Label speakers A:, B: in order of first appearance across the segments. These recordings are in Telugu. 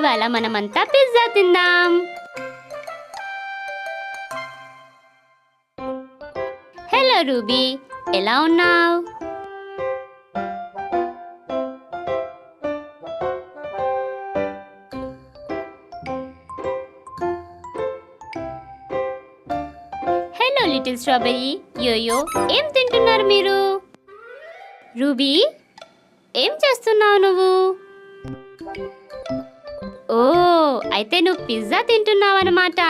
A: ఇవాళ మనమంతా పిజ్జా తిందాం. హలో రూబీ, ఎలా ఉన్నావు? హలో లిటిల్ స్ట్రాబెర్రీ, యోయో, ఏం తింటున్నారు మీరు? రూబీ, ఏం చేస్తున్నావు నువ్వు? ఓ, అయితే నువ్వు పిజ్జా తింటున్నావు అన్నమాట.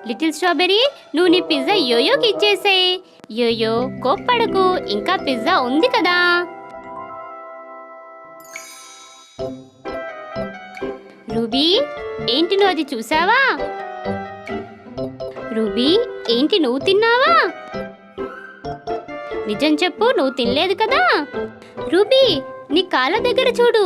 A: లిటిల్ స్ట్రాబెర్రీ, నువ్వు నీ పిజ్జా యోయోకి ఇచ్చేసేయ్. యోయో, కోప్పడకు, ఇంకా పిజ్జా ఉంది కదా. రూబీ, ఏంటి నువ్వు అది చూసావా? రూబీ, ఏంటి నువ్వు తిన్నావా? నిజం చెప్పు, నువ్వు తినలేదు కదా. రూబీ, నీ కాళ్ళ దగ్గర చూడు.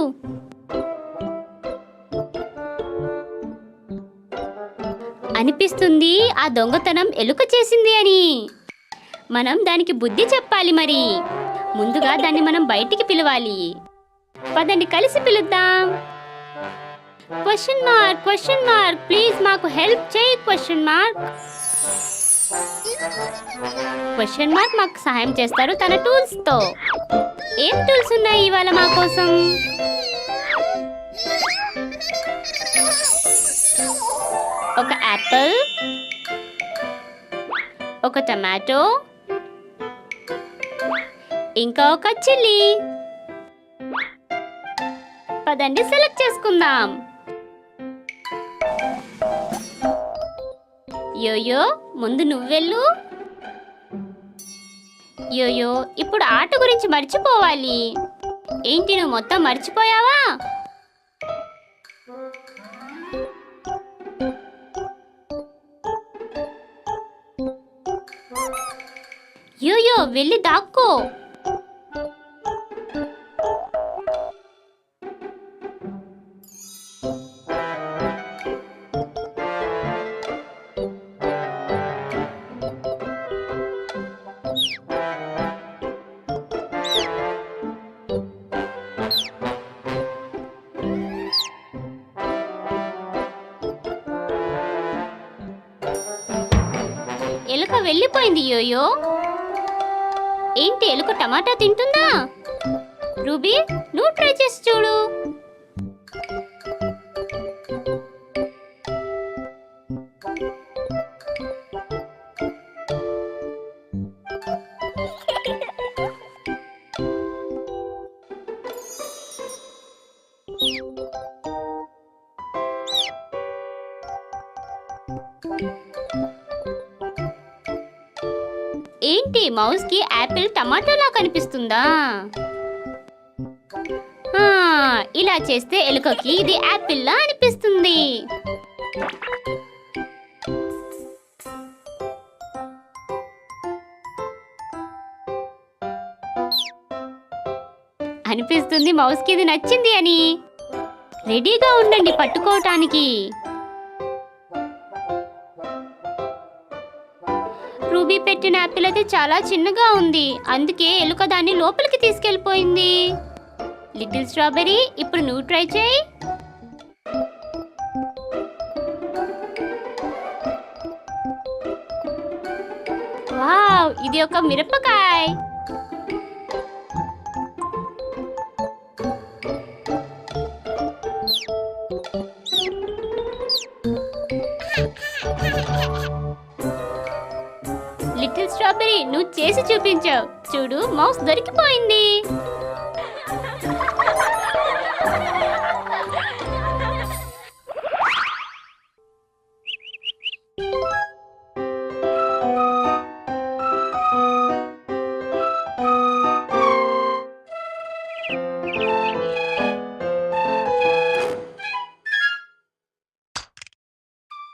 A: అనిపిస్తుంది ఆ దొంగతనం ఎలుక చేసింది అని. మనం దానికి బుద్ధి చెప్పాలి. మరి ముందుగా దాన్ని మనం బయటికి పిలవాలి. పదండి, కలిసి పిలుద్దాం. Question mark, question mark, please మాకు హెల్ప్ చేయి. క్వశ్చన్ మార్క్, క్వశ్చన్ మార్క్ మాకు సహాయం చేస్తారు తన టూల్స్ తో. ఏం టూల్స్ ఉన్నాయి ఇవాళ మా కోసం? ఒక యాపిల్, ఒక టమాటో, ఇంకా ఒక చిల్లీ. పదండి, సెలెక్ట్ చేసుకుందాం. యోయో, ముందు నువ్వెళ్ళు. యోయో, ఇప్పుడు ఆట గురించి మర్చిపోవాలి. ఏంటి, నువ్వు మొత్తం మర్చిపోయావా? యోయో, వెళ్ళి దాక్కో. ఎలుక వెళ్ళిపోయింది. యోయో, ఏంటి, ఎలుక టమాటా తింటుందా? రూబీ, నువ్వు ట్రై చేసి చూడు. ఏంటి, మౌస్ కి యాపిల్ టమాటోలా కనిపిస్తుందా? ఇలా చేస్తే ఎలుకకి ఇది యాపిల్ లా అనిపిస్తుంది. అనిపిస్తుంది మౌస్ కి ఇది నచ్చింది అని. రెడీగా ఉండండి పట్టుకోవటానికి. రూబీ పెట్టిన యాపిల్ అయితే చాలా చిన్నగా ఉంది, అందుకే ఎలుక దాన్ని లోపలికి తీసుకెళ్ళిపోయింది. లిటిల్ స్ట్రాబెర్రీ, ఇప్పుడు నువ్వు ట్రై చేయి. వావ్, ఇది ఒక మిరపకాయ. లిటిల్ స్ట్రాబెర్రీ, నువ్వు చేసి చూపించావు. చూడు, మౌస్ దొరికిపోయింది.